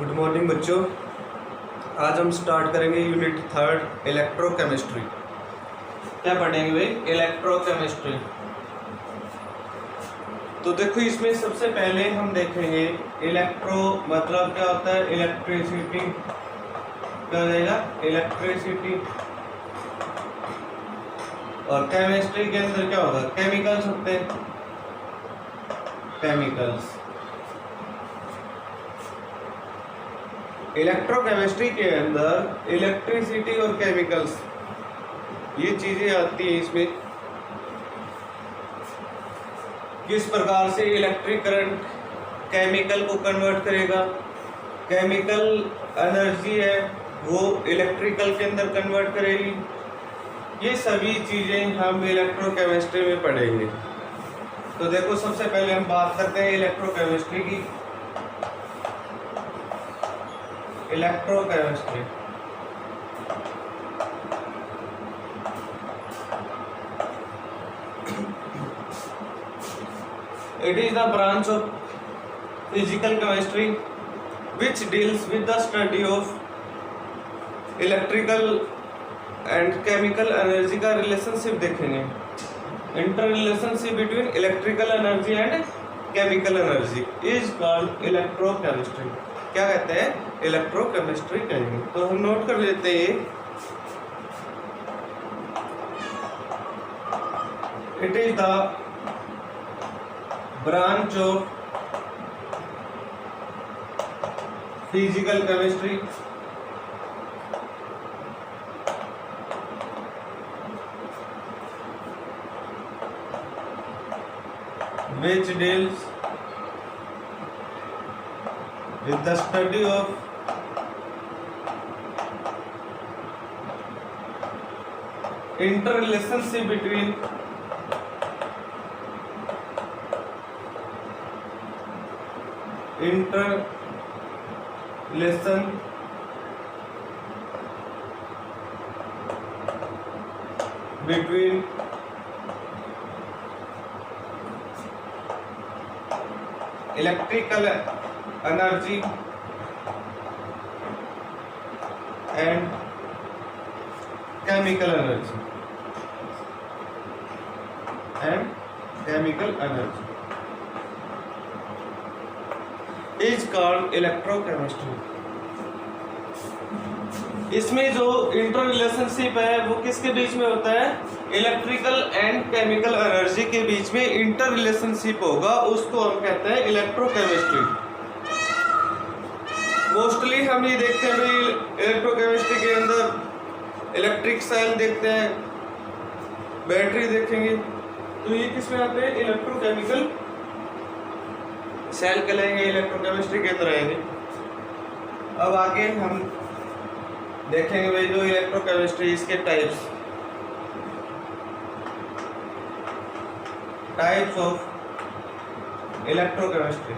Good morning बच्चों। आज हम स्टार्ट करेंगे यूनिट 3 इलेक्ट्रोकेमिस्ट्री। क्या पढ़ेंगे भाई? इलेक्ट्रोकेमिस्ट्री। तो देखो, इसमें सबसे पहले हम देखेंगे इलेक्ट्रो मतलब क्या होता है। इलेक्ट्रिसिटी क्या हो जाएगा? इलेक्ट्रिसिटी। और केमिस्ट्री के अंदर क्या होगा? केमिकल्स होते हैं, केमिकल्स। इलेक्ट्रोकेमिस्ट्री के अंदर इलेक्ट्रिसिटी और केमिकल्स ये चीजें आती हैं। इसमें किस प्रकार से इलेक्ट्रिक करंट केमिकल को कन्वर्ट करेगा, केमिकल एनर्जी है वो इलेक्ट्रिकल के अंदर कन्वर्ट करेगी। ये सभी चीजें हम इलेक्ट्रोकेमिस्ट्री में पढ़ेंगे। तो देखो, सबसे पहले हम बात करते हैं इलेक्ट्रोकेमिस्ट्री की। Electrochemistry it is the branch of physical chemistry which deals with the study of electrical and chemical energy का रिलेशनशिप देखेंगे। Inter relationship between electrical energy and chemical energy is called electrochemistry. क्या कहते हैं? Electrochemistry कहेंगे। तो हम note कर लेते हैं, it is the branch of physical chemistry which deals with the study of interrelationship between electrical energy and chemical energy is called electrochemistry। इसमें जो इंटर रिलेशनशिप है वो किसके बीच में होता है? इलेक्ट्रिकल एंड केमिकल एनर्जी के बीच में इंटर रिलेशनशिप होगा, उसको हम कहते हैं इलेक्ट्रोकेमिस्ट्री। मोस्टली हम ये देखते हैं भाई, इलेक्ट्रोकेमिस्ट्री के अंदर इलेक्ट्रिक सेल देखते हैं, बैटरी देखेंगे, तो ये किस में आते हैं? इलेक्ट्रोकेमिकल सेल कहलाएंगे, इलेक्ट्रोकेमिस्ट्री के अंदर आएंगे। अब आगे हम देखेंगे भाई जो इलेक्ट्रोकेमिस्ट्री, इसके टाइप्स ऑफ इलेक्ट्रोकेमिस्ट्री।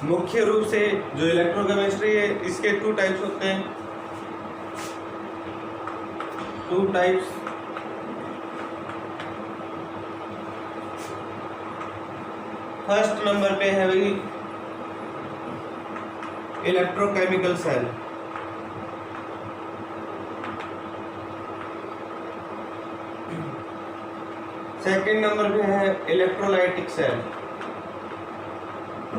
मुख्य रूप से जो इलेक्ट्रोकेमिस्ट्री है इसके 2 टाइप्स होते हैं। 2 टाइप्स। फर्स्ट नंबर पे है भाई इलेक्ट्रोकेमिकल सेल। सेकंड नंबर पे है इलेक्ट्रोलाइटिक सेल।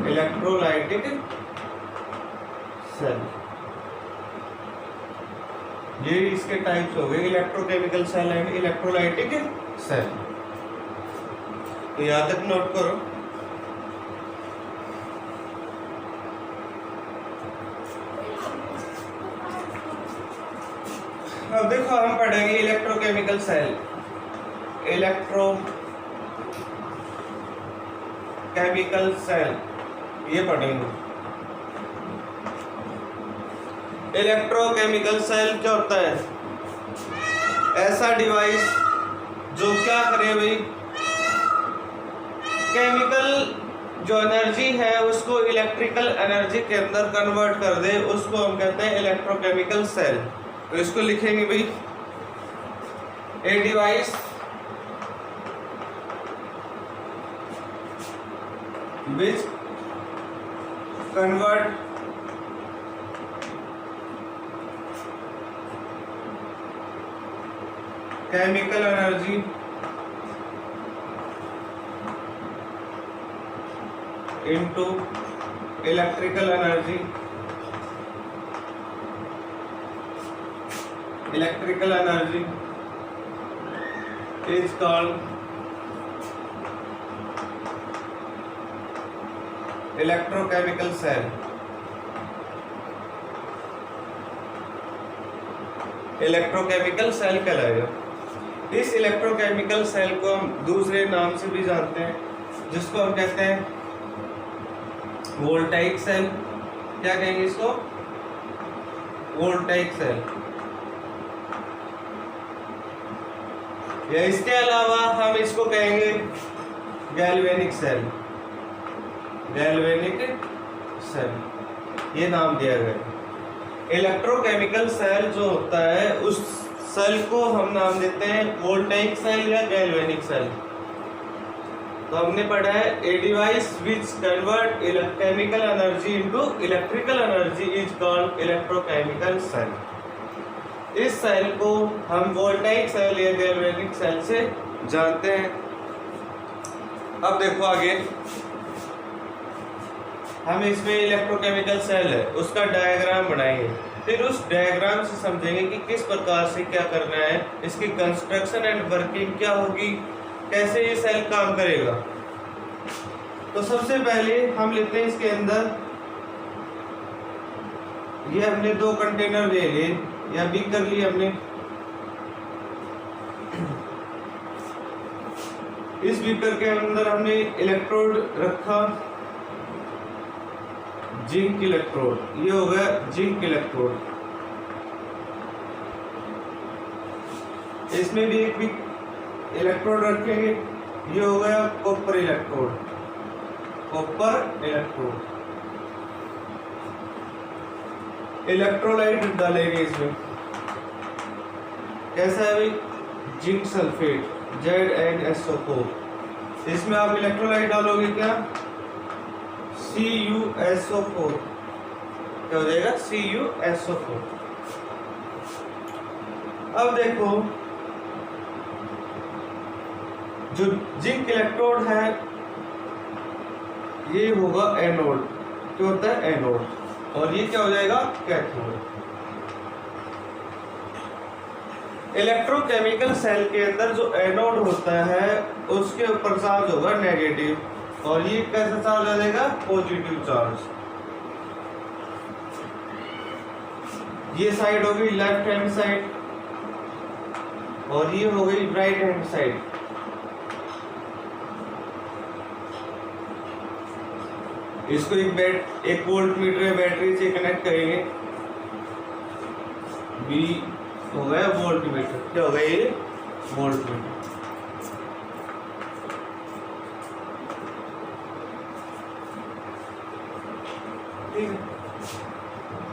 इलेक्ट्रोलाइटिक सेल ये इसके टाइप्स हो गए, electrochemical cell and electrolytic cell. तो याद तक नोट करो। अब देखो, हम पढ़ेंगे इलेक्ट्रोकेमिकल सेल। इलेक्ट्रोकेमिकल सेल ये पढ़ेंगे। इलेक्ट्रोकेमिकल सेल क्या होता है? ऐसा डिवाइस जो क्या करे भाई, केमिकल जो एनर्जी है उसको इलेक्ट्रिकल एनर्जी के अंदर कन्वर्ट कर दे, उसको हम कहते हैं इलेक्ट्रोकेमिकल सेल। तो इसको लिखेंगे भाई, a device which convert chemical energy into electrical energy. Electrical energy is called electrochemical cell. Electrochemical cell कहलाएगा। इस इलेक्ट्रोकेमिकल सेल को हम दूसरे नाम से भी जानते हैं, जिसको हम कहते हैं वोल्टाइक सेल। क्या कहेंगे इसको? Voltaic cell. या इसके अलावा हम इसको कहेंगे गैल्वेनिक सेल। गैल्वेनिक सेल ये नाम दिया गया। इलेक्ट्रोकेमिकल सेल जो होता है उस सेल को हम नाम देते हैं वोल्टाइक सेल या गैल्वेनिक सेल। तो हमने पढ़ा है a device which convert chemical energy into electrical energy is called electrochemical cell. इस सेल को हम वोल्टाइक सेल या गैल्वेनिक सेल से जानते हैं। अब देखो आगे, हम इसमें इलेक्ट्रोकेमिकल सेल है उसका डायग्राम बनाएंगे, फिर उस डायग्राम से समझेंगे कि किस प्रकार से क्या करना है, इसकी कंस्ट्रक्शन एंड वर्किंग क्या होगी, कैसे ये सेल काम करेगा। तो सबसे पहले हम लेते हैं इसके अंदर, ये हमने 2 कंटेनर ले लिए या बीकर लिए हमने। इस बीकर के अंदर हमने इलेक्ट्रोड रखा, जिंक इलेक्ट्रोड। ये हो गया जिंक इलेक्ट्रोड। इसमें भी एक भी इलेक्ट्रोड रखेंगे, ये हो गया copper electrode. Copper electrode. Electrolyte डालेंगे इसमें, कैसा है भाई? Zinc sulphate ZnSO4। इसमें आप इलेक्ट्रोलाइट डालोगे क्या? CuSO4। क्या हो जाएगा? CuSO4। अब देखो, जो जिंक इलेक्ट्रोड है ये होगा एनोड। क्या होता है? एनोड। और ये क्या हो जाएगा? कैथोड। इलेक्ट्रोकेमिकल सेल के अंदर जो एनोड होता है उसके ऊपर चार्ज होगा नेगेटिव, और ये कैसा चार्ज आ जाएगा? Positive charge. ये साइड हो गई लेफ्ट हैंड साइड और ये हो गई राइट हैंड साइड। इसको एक वोल्ट मीटर या बैटरी से कनेक्ट करेंगे। बी हो गया वोल्ट मीटर। क्या हो गया? ये वोल्ट मीटर। ठीक है।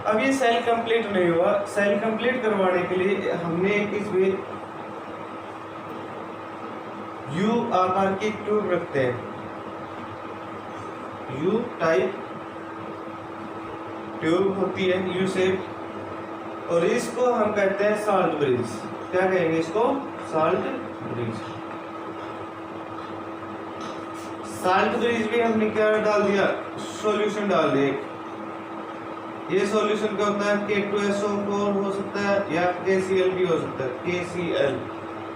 अब ये सेल कंप्लीट नहीं हुआ। सेल कंप्लीट करवाने के लिए हमने इसमें यू आकार की ट्यूब रखते हैं, यू टाइप ट्यूब होती है, यू शेप, और इसको हम कहते हैं साल्ट ब्रिज। क्या कहेंगे इसको? Salt bridge. साल्ट ब्रिज में हमने क्या डाल दिया? सॉल्यूशन डाल दिया। ये सॉल्यूशन क्या होता है? K2SO4 हो सकता है या KCl भी हो सकता है, KCl,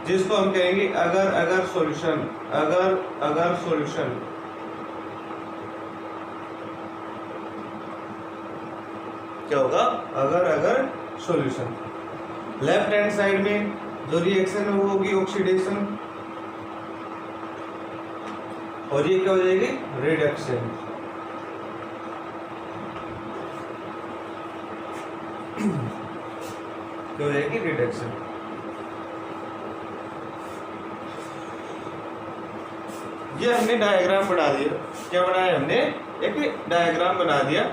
जिसको हम कहेंगे अगर सॉल्यूशन। अगर सॉल्यूशन। क्या होगा? अगर सॉल्यूशन। लेफ्ट हैंड साइड में जो रिएक्शन होगी ऑक्सीडेशन, और ये क्या हो जाएगी? रिडक्शन। क्या हो जाएगी? रिडक्शन। ये हमने डायग्राम बना दिया। क्या बनाया हमने? एक डायग्राम बना दिया।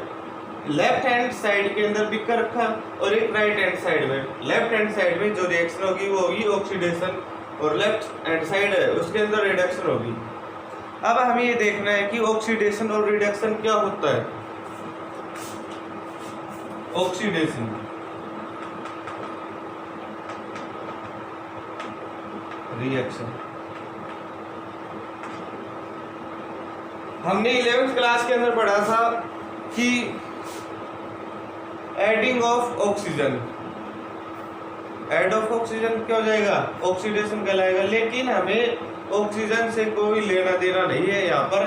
लेफ्ट हैंड साइड के अंदर बीकर रखा और एक राइट हैंड साइड में। लेफ्ट हैंड साइड में जो रिएक्शन होगी वो होगी ऑक्सीडेशन, और लेफ्ट हैंड साइड है उसके अंदर रिडक्शन होगी। अब हमें ये देखना है कि ऑक्सीडेशन और रिडक्शन क्या होता है। ऑक्सीडेशन, रिएक्शन, हमने 11th क्लास के अंदर पढ़ा था कि adding of oxygen, add of oxygen क्या हो जाएगा, ऑक्सीडेशन कहलाएगा। लेकिन हमें ऑक्सीजन से कोई लेना देना नहीं है। यहाँ पर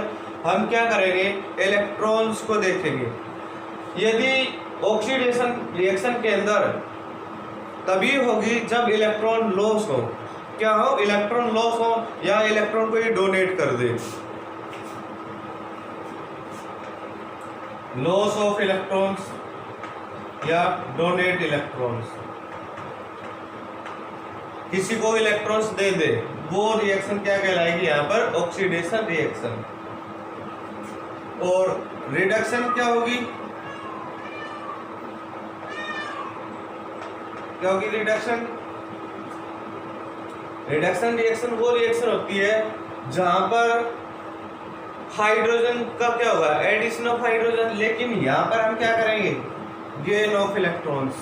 हम क्या करेंगे, इलेक्ट्रॉन्स को देखेंगे। यदि ऑक्सीडेशन रिएक्शन के अंदर तभी होगी जब इलेक्ट्रॉन लॉस हो, क्या हो, इलेक्ट्रॉन लॉस हो या इलेक्ट्रॉन को ये डोनेट कर दे, लॉस ऑफ इलेक्ट्रॉन्स या डोनेट इलेक्ट्रॉन्स, किसी को इलेक्ट्रॉन्स दे दे, वो रिएक्शन क्या कहलाएगी, यहाँ पर ऑक्सीडेशन रिएक्शन। और रिडक्शन क्या होगी, क्या होगी रिडक्शन, रिडक्शन रिएक्शन वो रिएक्शन होती है जहां पर हाइड्रोजन का क्या होगा, एडिशन ऑफ हाइड्रोजन। लेकिन यहाँ पर हम क्या करेंगे, gain of electrons,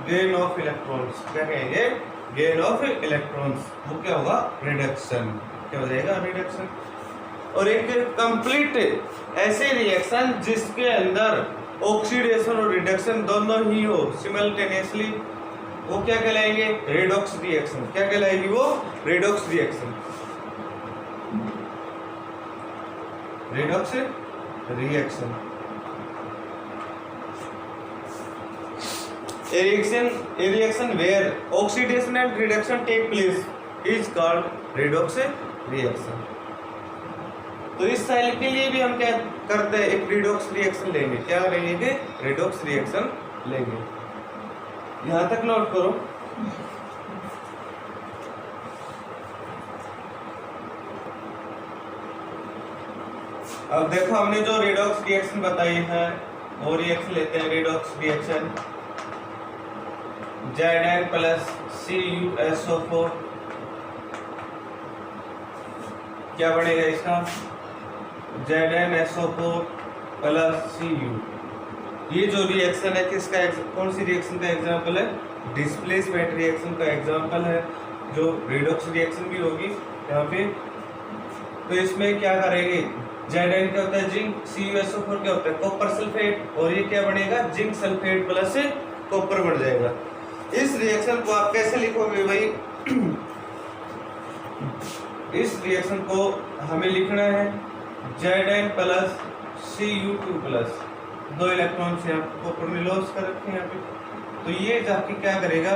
gain of electrons, क्या कहेंगे, गेन ऑफ इलेक्ट्रॉन्स, वो क्या होगा, रिडक्शन, क्या हो जाएगा, रिडक्शन। और एक कंप्लीट ऐसे रिएक्शन जिसके अंदर ऑक्सीडेशन और रिडक्शन दोनों ही हो सिमल्टेनियसली, वो क्या कहलाएंगे, रेडॉक्स रिएक्शन। क्या कहलाएगी वो, redox reaction, redox reaction. A reaction where oxidation and reduction take place is called redox reaction। तो इस सेल के लिए भी हम क्या करते हैं, एक रिडॉक्स रिएक्शन लेंगे। क्या लेंगे, रिडॉक्स रिएक्शन लेंगे। यहां तक नोट करो। अब देखो हमने जो रिडॉक्स रिएक्शन बताई है वो रिएक्शन लेते हैं, redox reaction Zn plus CuSO4, क्या बनेगा इसका, ZnSO4 प्लस Cu। ये जो रिएक्शन है किसका, कौन सी रिएक्शन का एग्जांपल है, डिस्प्लेसमेंट रिएक्शन का एग्जांपल है, जो रिडॉक्स रिएक्शन भी होगी यहाँ पे। तो इसमें क्या करेंगे, Zn क्या होता है, जिंक, CuSO4 क्या होता है, कॉपर सल्फेट, और ये क्या बनेगा, जिंक सल्फेट प्लस कॉपर बन जाएगा। इस रिएक्शन को आप कैसे लिखोगे भाई, इस रिएक्शन को हमें लिखना है Zn plus Cu2 plus, 2 electron से आप कॉपर में लॉस कर रखे हैं यहाँ पे। तो ये जाके क्या करेगा,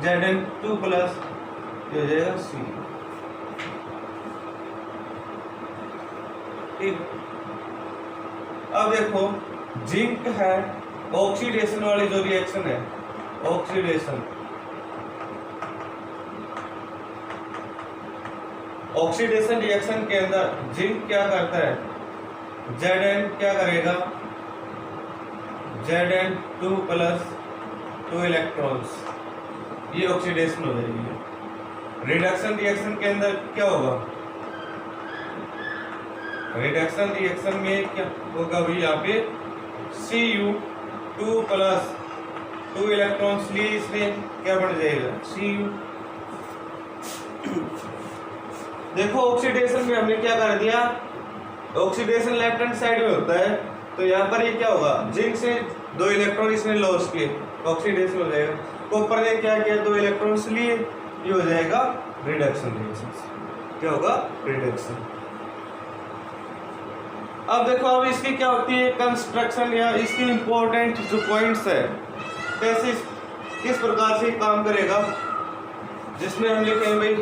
Zn2 प्लस ये हो जाएगा Cu। ठीक, अब देखो जिंक है, ऑक्सीडेशन वाली जो रिएक्शन है, ऑक्सीडेशन, ऑक्सीडेशन रिएक्शन के अंदर जिंक क्या करता है, Zn क्या करेगा, Zn2 प्लस 2 इलेक्ट्रॉन्स, ये ऑक्सीडेशन हो जाएगी। रिडक्शन रिएक्शन के अंदर क्या होगा, रिडक्शन रिएक्शन में क्या होगा भाई, यहाँ पे Cu2 प्लस 2 इलेक्ट्रॉन्स लिए इसने, क्या बन जाएगा, Cu। देखो ऑक्सीडेशन में हमने क्या कर दिया, ऑक्सीडेशन लेफ्ट हैंड साइड में होता है, तो यहाँ पर ये क्या होगा, जिंक से 2 इलेक्ट्रॉन इसने लॉस किए, ऑक्सीडेशन हो जाएगा। कॉपर ने क्या किया, 2 इलेक्ट्रॉन्स लिए, ये हो जाएगा रिडक्शन रिएक्शन। क्या होगा, रिडक्शन। अब देखो अब इसकी क्या होती है कंस्ट्रक्शन, या इसकी इंपॉर्टेंट जो पॉइंट्स है, कैसे किस प्रकार से काम करेगा, जिसमें हम लिखेंगे भाई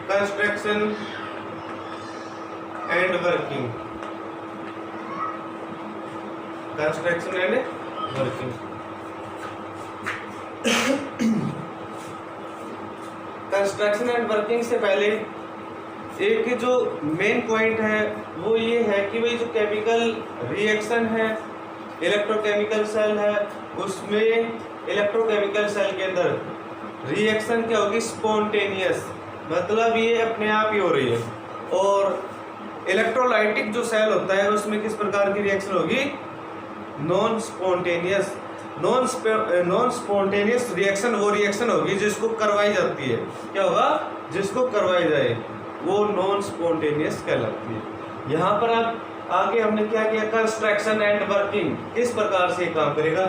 construction and working, construction and working. Construction and working से पहले एक जो मेन पॉइंट है वो ये है कि भाई जो केमिकल रिएक्शन है, इलेक्ट्रोकेमिकल सेल है, उसमें इलेक्ट्रोकेमिकल सेल के अंदर रिएक्शन क्या होगी, स्पॉन्टेनियस, मतलब ये अपने आप ही हो रही है। और इलेक्ट्रोलाइटिक जो सेल होता है उसमें किस प्रकार की रिएक्शन होगी? नॉन स्पॉन्टेनियस रिएक्शन वो रिएक्शन होगी जिसको करवाई जाती है। क्या होगा? जिसको करवाई जाए वो नॉन स्पॉन्टेनियस कहलाती है। यहाँ पर आप आगे हमने क्या किया? कंस्ट्रक्शन एंड वर्किंग, किस प्रकार से काम करेगा।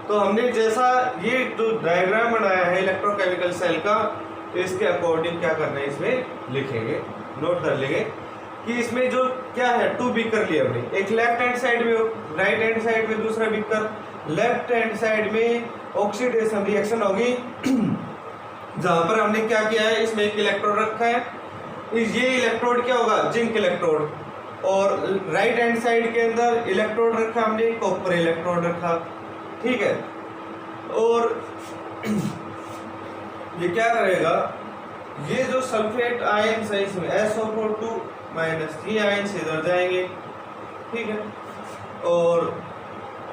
तो हमने जैसा ये जो डायग्राम बनाया है इलेक्ट्रोकेमिकल सेल का, इसके अकॉर्डिंग क्या करना है इसमें लिखेंगे, नोट कर लेंगे कि इसमें जो क्या है, 2 बीकर लिए हमने, एक लेफ्ट हैंड साइड में, राइट हैंड साइड में दूसरा बीकर। लेफ्ट हैंड साइड में ऑक्सीडेशन रिएक्शन होगी जहां पर हमने क्या किया है, इसमें एक इलेक्ट्रोड रखा है, ये इलेक्ट्रोड क्या होगा? Zinc electrode. और राइट हैंड साइड के अंदर इलेक्ट्रोड रखा हमने, कॉपर इलेक्ट्रोड रखा, ठीक है। और ये क्या करेगा, ये जो सल्फेट आयंस है इसमें SO4 - ये आयंस इधर जाएंगे, ठीक है, और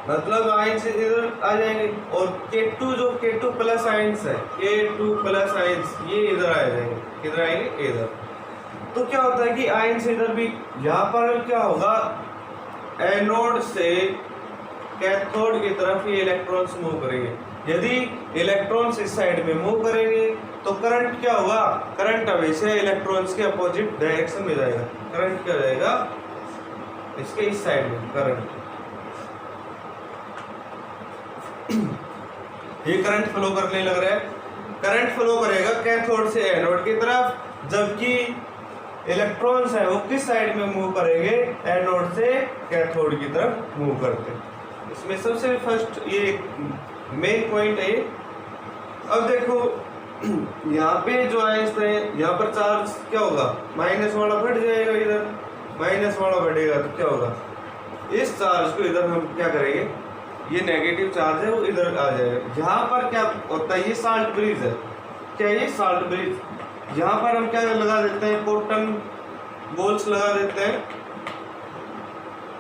मतलब आयंस इधर आ जाएंगे। और K2 जो K2 प्लस आयंस है, K2 प्लस आयंस ये इधर आ जाएंगे, किधर आएंगे? इधर। तो क्या होता है कि आयंस इधर भी, यहाँ पर क्या होगा, एनोड से कैथोड की तरफ ये इलेक्ट्रॉन्स मूव करेंगे। यदि इलेक्ट्रॉन्स इस साइड में मूव करेंगे तो करंट क्या होगा? करंट हमेशा इलेक्ट्रॉन्स के अपोजिट डायरेक्शन में जाएगा। करंट क्या जाएगा? इसके इस साइड में करंट, ये करंट फ्लो करने लग रहा है। करंट फ्लो करेगा कैथोड से एनोड की तरफ, जबकि इलेक्ट्रॉन्स है वो किस साइड में मूव करेंगे? एनोड से कैथोड की तरफ मूव करते हैं। इसमें सबसे फर्स्ट ये मेन पॉइंट है। अब देखो यहाँ पे जो आयंस है, यहाँ पर चार्ज क्या होगा? माइनस वाला बढ़ जाएगा, इधर माइनस वाला बढ़ेगा तो क्या होगा? इस चार्ज को इधर हम क्या करेंगे, ये नेगेटिव चार्ज है वो इधर आ जाएगा। यहाँ पर क्या होता है, ये साल्ट ब्रिज है, क्या ये साल्ट ब्रिज, यहाँ पर हम क्या लगा देते हैं? कॉटन बॉल्स लगा देते हैं।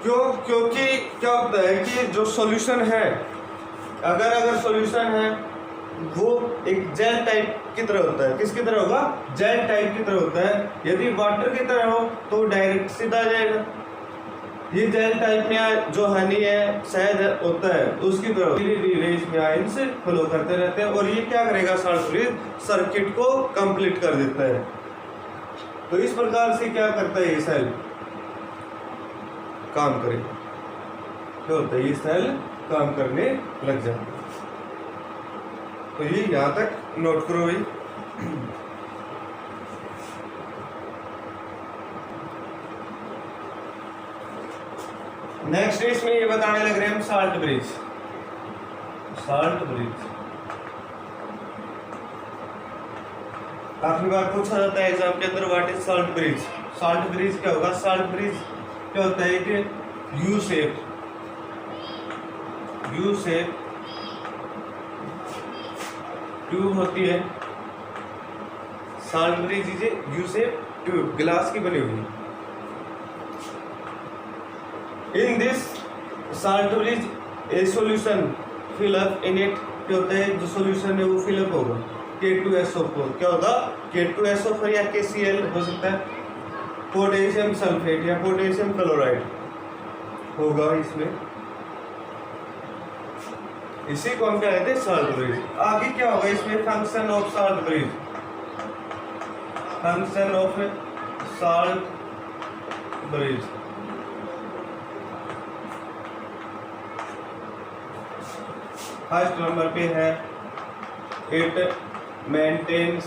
क्योंकि क्या होता है कि जो सॉल्यूशन है, अगर सॉल्यूशन है वो एक जेल टाइप की तरह होता है। किसकी तरह होगा? जेल टाइप की तरह होता है। यदि वाटर की तरह हो तो डायरेक्ट सीधा जाएगा। ये जेल टाइप में जो हनी है, शहद होता है, उसकी तरह धीरे धीरे इसमें आयंस फ्लो करते रहते हैं। और ये क्या करेगा? साल्ट ब्रिज सर्किट को कंप्लीट कर देता है। तो इस प्रकार से क्या करता है ये सेल काम करेगा, क्या होता है? ये सेल काम करने लग जाता है। तो ये यहाँ तक नोट करो भाई। नेक्स्ट इसमें ये बताने लग रहे हैं हम साल्ट ब्रिज। साल्ट ब्रिज काफी बार पूछा जाता है एग्जाम के अंदर, what is salt bridge. Salt bridge क्या होगा? साल्ट ब्रिज क्या होता है कि यू शेप ट्यूब होती है। Salt bridge is U shape tube, glass की बनी हुई। In this salt bridge a solution fill up in it, क्या होता है? जो सॉल्यूशन है वो फिल अप होगा। K2SO4 क्या होगा? K2SO4 या KCl हो सकता है, पोटेशियम सल्फेट या पोटेशियम क्लोराइड होगा इसमें। इसी को हम क्या कहते हैं? Salt bridge. आगे क्या होगा इसमें? Function of salt bridge. Function of salt bridge, first number पे है it maintains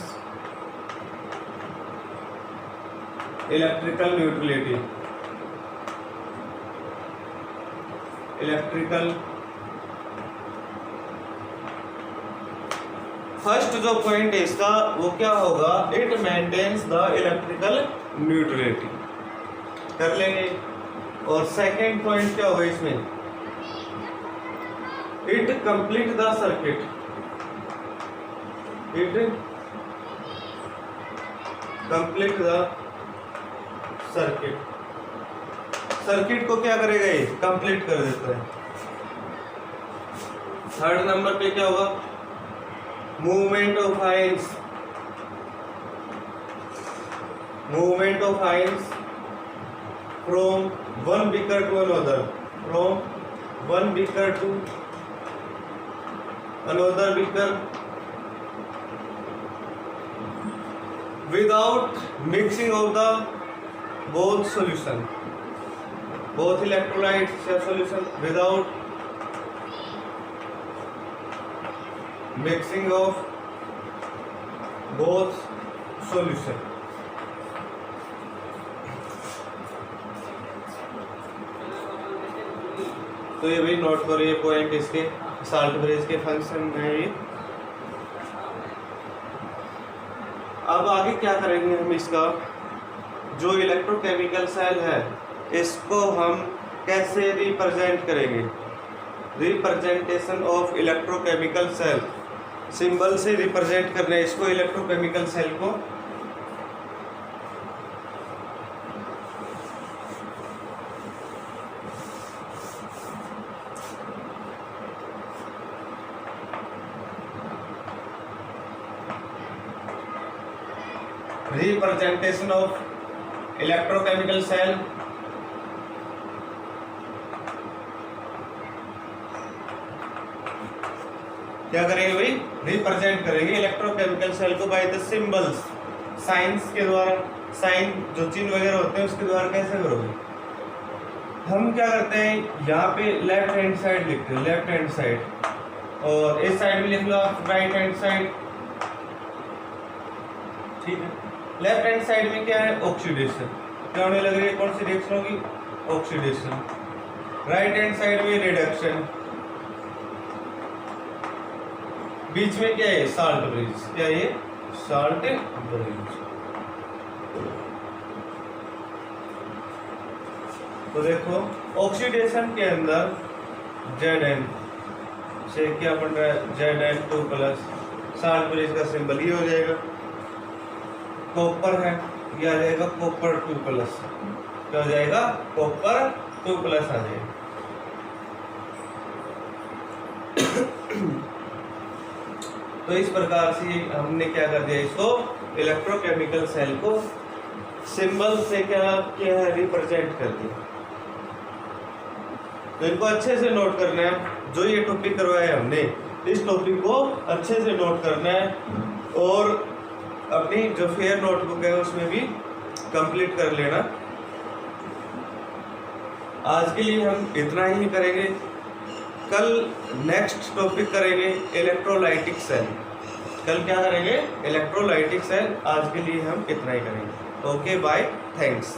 electrical neutrality. First जो पॉइंट है इसका वो क्या होगा? It maintains the electrical neutrality कर लेंगे। और सेकेंड पॉइंट क्या होगा इसमें? It complete the circuit. It complete the circuit. Circuit को क्या करेगा? ये कंप्लीट कर देता है। थर्ड नंबर पे क्या होगा? Movement of ions movement of ions from one beaker to another, from one beaker to another beaker without mixing of the both solution, both electrolytes या solution without mixing of both solution. तो ये भी note करो, ये point इसके salt bridge के function है ये। अब आगे क्या करेंगे हम, इसका जो इलेक्ट्रोकेमिकल सेल है इसको हम कैसे रिप्रेजेंट करेंगे। Representation of electrochemical cell, symbol से रिप्रेजेंट करना है इसको, इलेक्ट्रोकेमिकल सेल को। रिप्रेजेंटेशन ऑफ इलेक्ट्रोकेमिकल सेल, क्या करेंगे भाई, रिप्रेजेंट करेंगे इलेक्ट्रोकेमिकल सेल को बाय द सिंबल्स, साइंस के द्वारा। साइन जो चिन्ह वगैरह होते हैं उसके द्वारा कैसे करोगे, हम क्या करते हैं यहाँ पे लेफ्ट हैंड साइड लिखते हैं, लेफ्ट हैंड साइड, और इस साइड में लिख लो आप राइट हैंड साइड, ठीक है। लेफ्ट हैंड साइड में क्या है, ऑक्सीडेशन, क्या होने लग रही है, कौन सी रिएक्शन होगी, ऑक्सीडेशन। राइट हैंड साइड में रिडक्शन, बीच में क्या है, साल्ट ब्रिज, क्या है, साल्ट ब्रिज। तो देखो ऑक्सीडेशन के अंदर Zn से क्या बन रहा है, Zn2+, साल्ट ब्रिज का सिंबल ये हो जाएगा। कॉपर है, ये आ जाएगा कॉपर 2+, क्या हो जाएगा, कॉपर 2+ आ जाएगा। तो इस प्रकार से हमने क्या कर दिया, इसको इलेक्ट्रोकेमिकल सेल को सिंबल से क्या है, रिप्रेजेंट कर दिया। तो इनको अच्छे से नोट करना है, जो ये टॉपिक करवाया हमने इस टॉपिक को अच्छे से नोट करना है, और अपनी जो फेयर नोटबुक है उसमें भी कंप्लीट कर लेना। आज के लिए हम इतना ही करेंगे, कल नेक्स्ट टॉपिक करेंगे इलेक्ट्रोलाइटिक सेल। कल क्या करेंगे, इलेक्ट्रोलाइटिक सेल। आज के लिए हम इतना ही करेंगे। Okay bye, thanks.